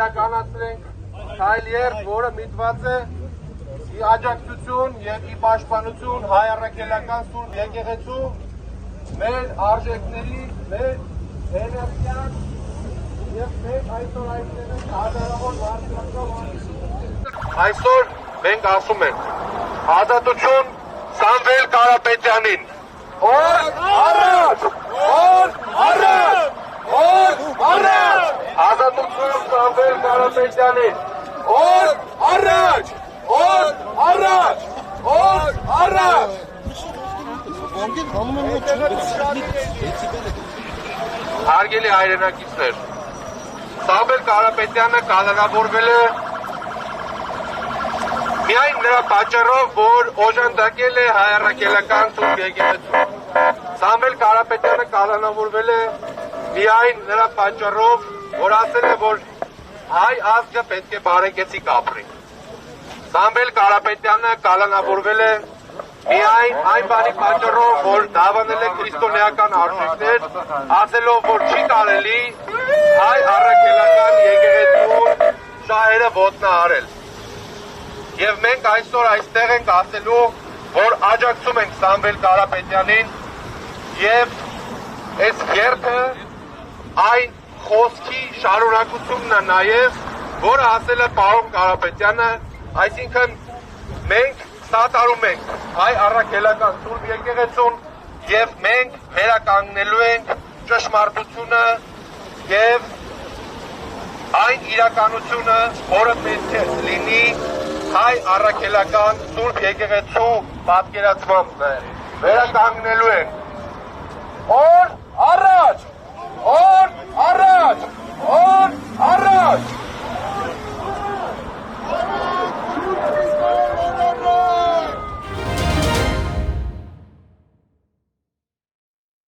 իրականացրենք քայլ երթ, որը միտված է ի աջակցություն եւ ի պաշտպանություն հայ առաքելական Սուրբ եկեղեցու մեր արժեքների, մեր էներգիան եւ մեր այսօր այստեղ հազարավոր մարդկանց այսօր մենք ասում ենք ազատություն Սամվել Կարապետյանին օր առաջ օր առաջ օր առաջ ազատություն Սամվել Կարապետյանին օր առաջ օր առաջ օր առաջ Հարգելի հայրենակիցներ, Սամվել Կարապետյանը կալանավորվել է միայն նրա պատճառով, որ օժանդակել է հայ առաքելական Սուրբ եկեղեցուն։ Սամվել Կարապետյանը կալանավորվել է միայն նրա պատճառով, որ ասել է, որ հայ ազգը պետք է բարեկեցիկ ապրի։ Սամվել Կարապետյանը կալանավորվել է միայն այն բանի պատճառով, որ դավանել է քրիստոնեական արժեքներ, ասելով, որ չի կարելի հայ առաքելական եկեղեցու շահերը ոտնահարել։ Եվ մենք այսօր այստեղ ենք ասելու, որ աջակցում ենք Սամվել Կարապետյանին եւ այս երթը այն խոսքի շարունակությունն է նաեւ, որը ասել է պարոն Կարապետյանը, այսինքն մենք սատարում ենք հայ առաքելական Սուրբ եկեղեցուն եւ մենք վերականգնելու ենք ճշմարտությունը եւ այն իրականությունը, որը պետք է լինի հայ առաքելական Սուրբ եկեղեցու պատկերացմամբ վերականգնելու ենք։